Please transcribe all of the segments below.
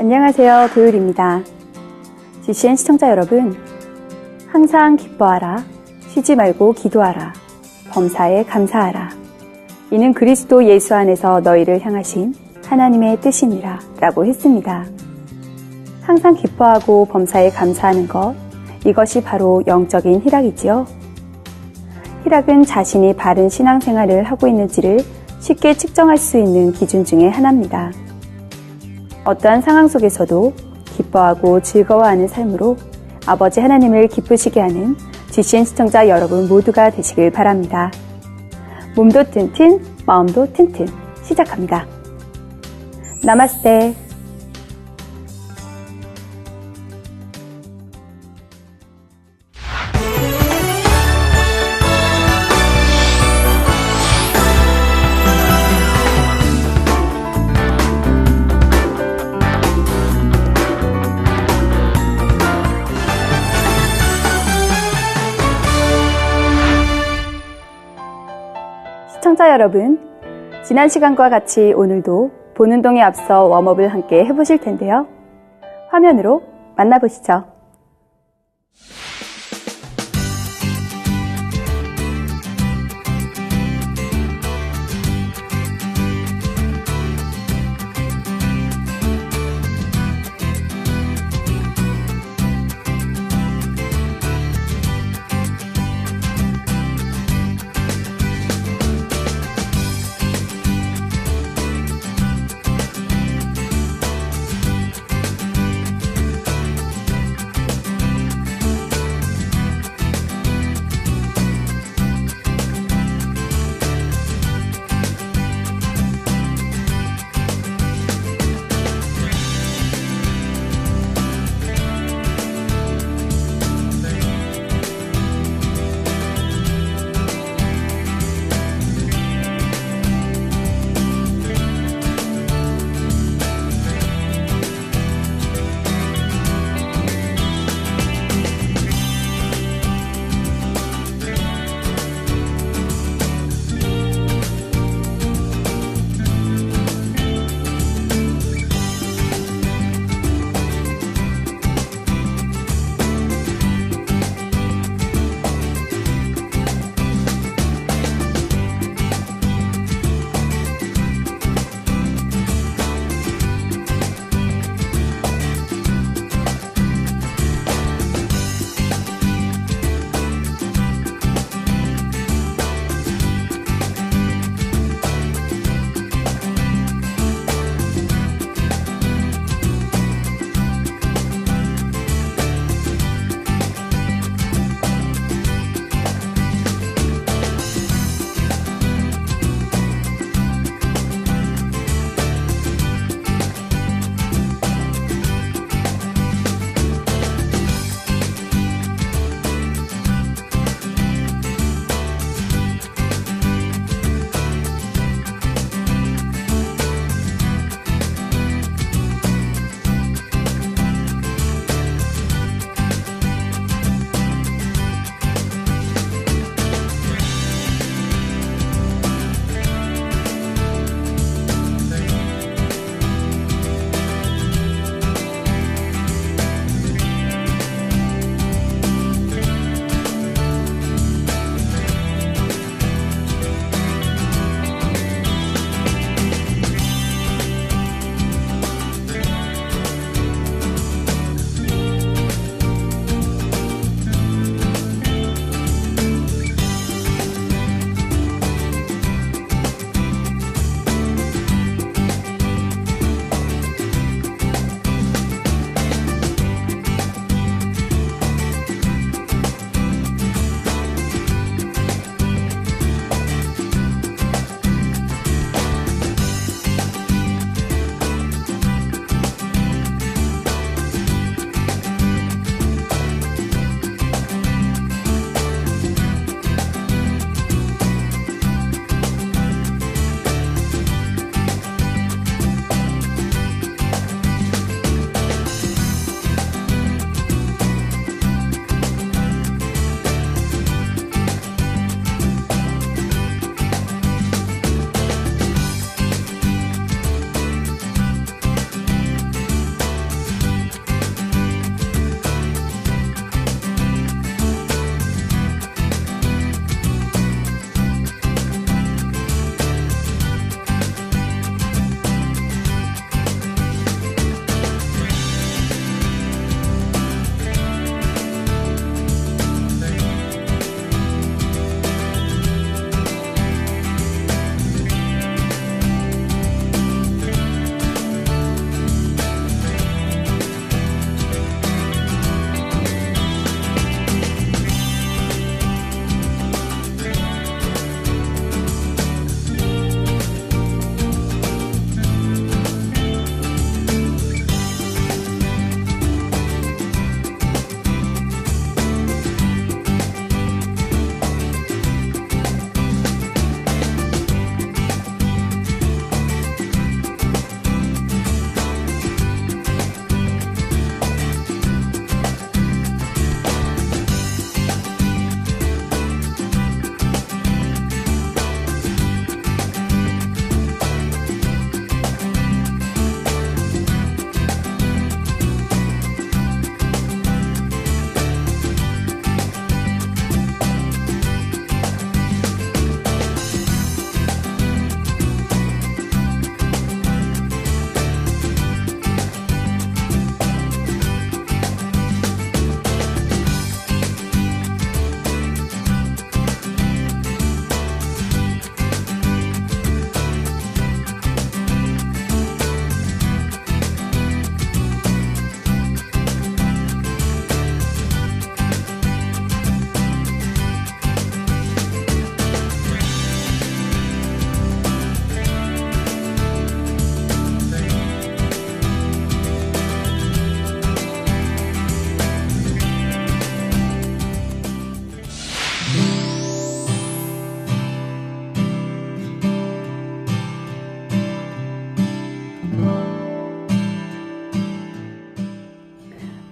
안녕하세요. 도율입니다. GCN 시청자 여러분, 항상 기뻐하라, 쉬지 말고 기도하라, 범사에 감사하라. 이는 그리스도 예수 안에서 너희를 향하신 하나님의 뜻이니라 라고 했습니다. 항상 기뻐하고 범사에 감사하는 것, 이것이 바로 영적인 희락이지요. 희락은 자신이 바른 신앙생활을 하고 있는지를 쉽게 측정할 수 있는 기준 중에 하나입니다. 어떠한 상황 속에서도 기뻐하고 즐거워하는 삶으로 아버지 하나님을 기쁘시게 하는 GCN 시청자 여러분 모두가 되시길 바랍니다. 몸도 튼튼, 마음도 튼튼 시작합니다. 나마스테. 시청자 여러분, 지난 시간과 같이 오늘도 본 운동에 앞서 웜업을 함께 해보실 텐데요. 화면으로 만나보시죠.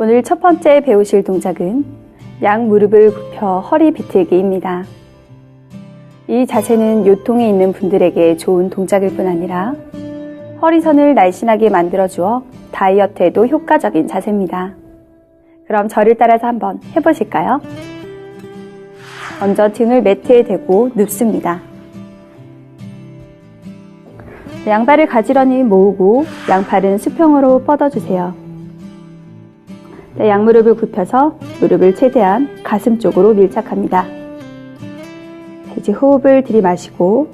오늘 첫 번째 배우실 동작은 양 무릎을 굽혀 허리 비틀기입니다. 이 자세는 요통이 있는 분들에게 좋은 동작일 뿐 아니라 허리선을 날씬하게 만들어주어 다이어트에도 효과적인 자세입니다. 그럼 저를 따라서 한번 해보실까요? 먼저 등을 매트에 대고 눕습니다. 양발을 가지런히 모으고 양팔은 수평으로 뻗어주세요. 양무릎을 굽혀서 무릎을 최대한 가슴 쪽으로 밀착합니다. 이제 호흡을 들이마시고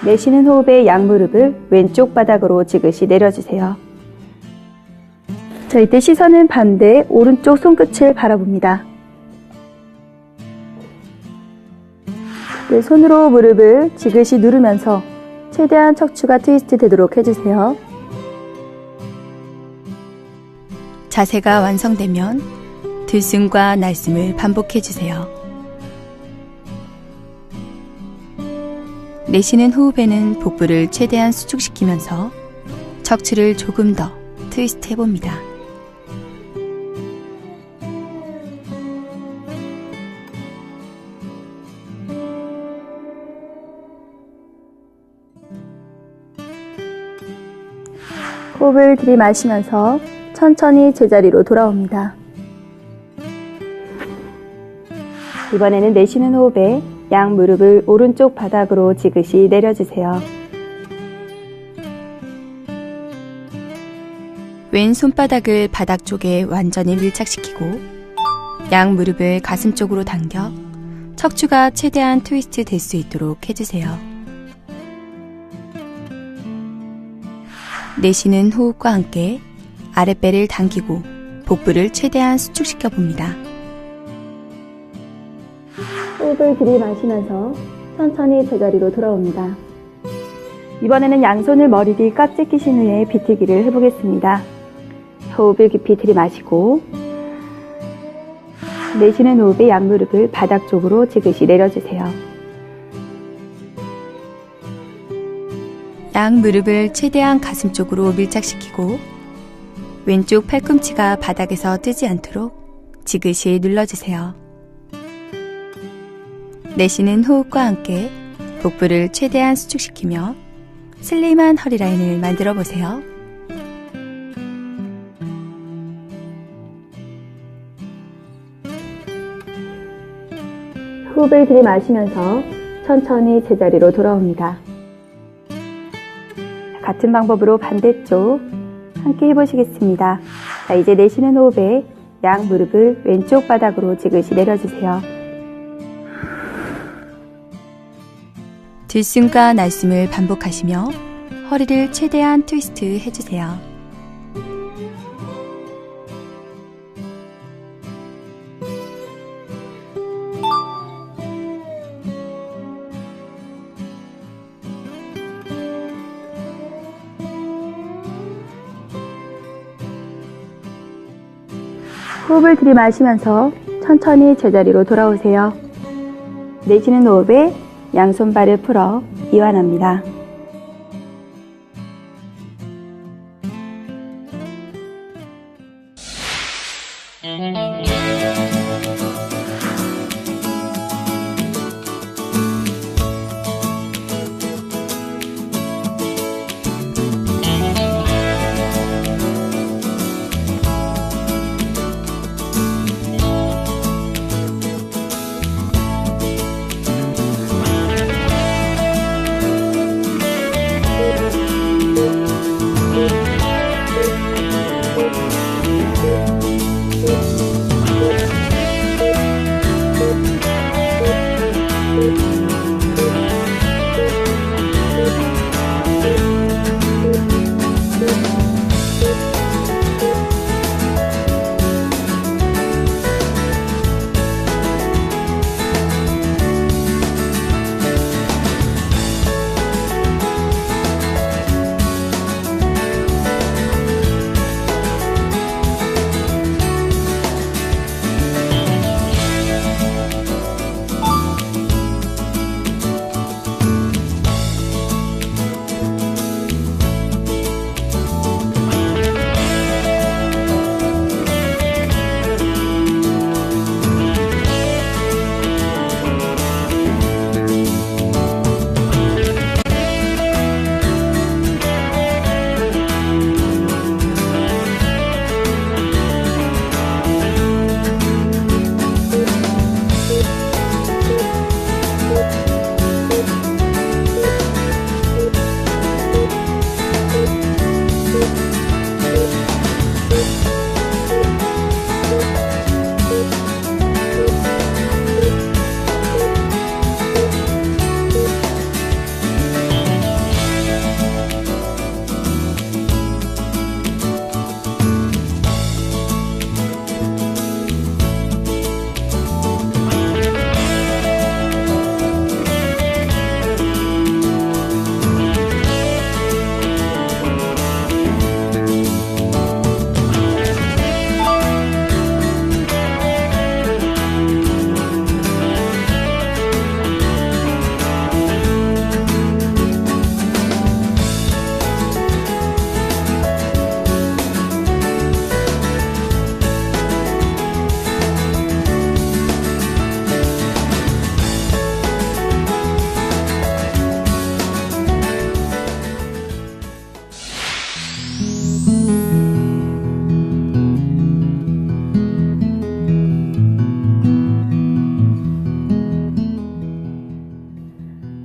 내쉬는 호흡에 양무릎을 왼쪽 바닥으로 지그시 내려주세요. 자, 이때 시선은 반대 오른쪽 손끝을 바라봅니다. 네, 손으로 무릎을 지그시 누르면서 최대한 척추가 트위스트 되도록 해주세요. 자세가 완성되면 들숨과 날숨을 반복해주세요. 내쉬는 호흡에는 복부를 최대한 수축시키면서 척추를 조금 더 트위스트 해봅니다. 호흡을 들이마시면서 천천히 제자리로 돌아옵니다. 이번에는 내쉬는 호흡에 양 무릎을 오른쪽 바닥으로 지그시 내려주세요. 왼 손바닥을 바닥 쪽에 완전히 밀착시키고 양 무릎을 가슴 쪽으로 당겨 척추가 최대한 트위스트 될 수 있도록 해주세요. 내쉬는 호흡과 함께 아랫배를 당기고 복부를 최대한 수축시켜 봅니다. 호흡을 들이마시면서 천천히 제자리로 돌아옵니다. 이번에는 양손을 머리 뒤 깍지 끼신 후에 비틀기를 해보겠습니다. 호흡을 깊이 들이마시고 내쉬는 호흡에 양무릎을 바닥 쪽으로 지그시 내려주세요. 양 무릎을 최대한 가슴 쪽으로 밀착시키고 왼쪽 팔꿈치가 바닥에서 뜨지 않도록 지그시 눌러주세요. 내쉬는 호흡과 함께 복부를 최대한 수축시키며 슬림한 허리라인을 만들어 보세요. 호흡을 들이마시면서 천천히 제자리로 돌아옵니다. 같은 방법으로 반대쪽 함께 해보시겠습니다. 자, 이제 내쉬는 호흡에 양 무릎을 왼쪽 바닥으로 지그시 내려주세요. 들숨과 날숨을 반복하시며 허리를 최대한 트위스트 해주세요. 호흡을 들이마시면서 천천히 제자리로 돌아오세요. 내쉬는 호흡에 양손발을 풀어 이완합니다.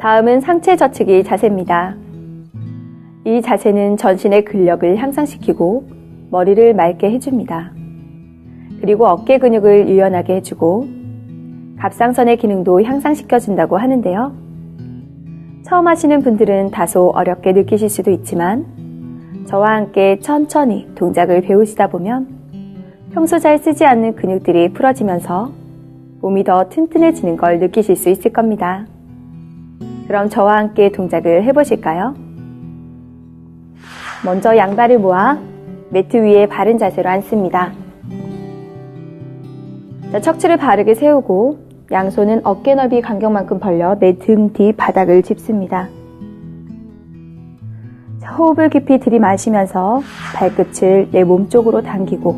다음은 상체 젖히기 자세입니다. 이 자세는 전신의 근력을 향상시키고 머리를 맑게 해줍니다. 그리고 어깨 근육을 유연하게 해주고 갑상선의 기능도 향상시켜준다고 하는데요. 처음 하시는 분들은 다소 어렵게 느끼실 수도 있지만 저와 함께 천천히 동작을 배우시다 보면 평소 잘 쓰지 않는 근육들이 풀어지면서 몸이 더 튼튼해지는 걸 느끼실 수 있을 겁니다. 그럼 저와 함께 동작을 해보실까요? 먼저 양발을 모아 매트 위에 바른 자세로 앉습니다. 자, 척추를 바르게 세우고 양손은 어깨 넓이 간격만큼 벌려 내 등 뒤 바닥을 짚습니다. 자, 호흡을 깊이 들이마시면서 발끝을 내 몸쪽으로 당기고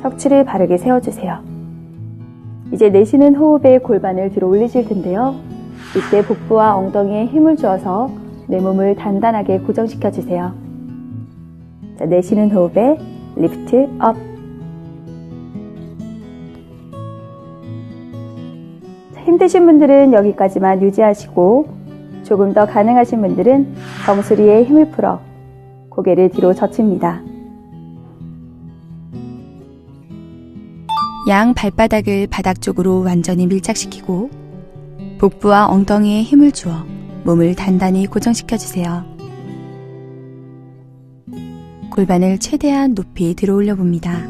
척추를 바르게 세워주세요. 이제 내쉬는 호흡에 골반을 들어 올리실 텐데요. 이때 복부와 엉덩이에 힘을 주어서 내 몸을 단단하게 고정시켜주세요. 자, 내쉬는 호흡에 리프트 업. 자, 힘드신 분들은 여기까지만 유지하시고 조금 더 가능하신 분들은 정수리에 힘을 풀어 고개를 뒤로 젖힙니다. 양 발바닥을 바닥 쪽으로 완전히 밀착시키고 복부와 엉덩이에 힘을 주어 몸을 단단히 고정시켜주세요. 골반을 최대한 높이 들어 올려 봅니다.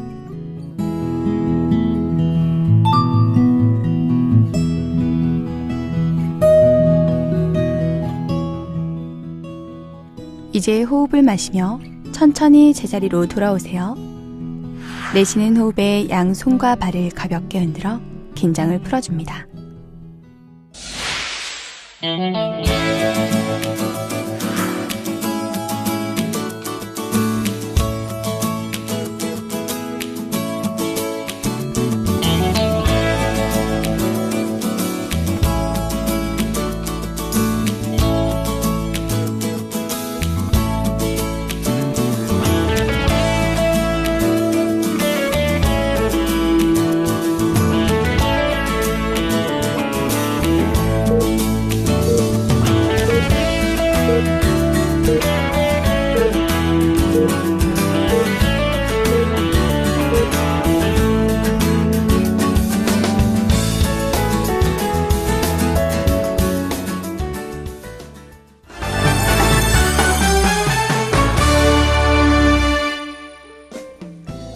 이제 호흡을 마시며 천천히 제자리로 돌아오세요. 내쉬는 호흡에 양 손과 발을 가볍게 흔들어 긴장을 풀어줍니다.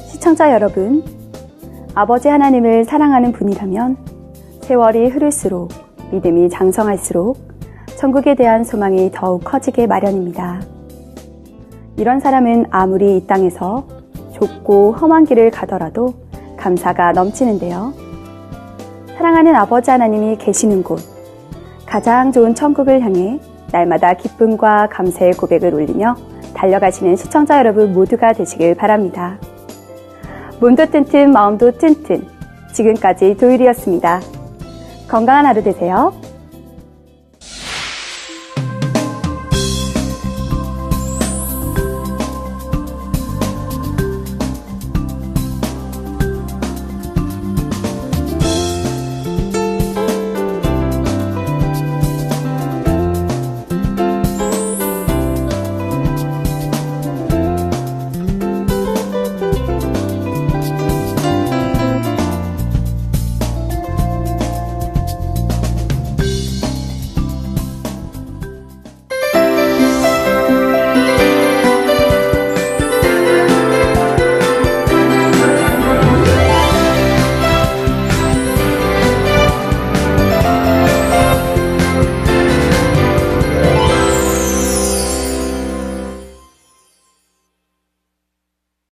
시청자 여러분, 아버지 하나님을 사랑하는 분이라면 세월이 흐를수록 믿음이 장성할수록 천국에 대한 소망이 더욱 커지게 마련입니다. 이런 사람은 아무리 이 땅에서 좁고 험한 길을 가더라도 감사가 넘치는데요. 사랑하는 아버지 하나님이 계시는 곳, 가장 좋은 천국을 향해 날마다 기쁨과 감사의 고백을 올리며 달려가시는 시청자 여러분 모두가 되시길 바랍니다. 몸도 튼튼, 마음도 튼튼. 지금까지 도일이었습니다. 건강한 하루 되세요.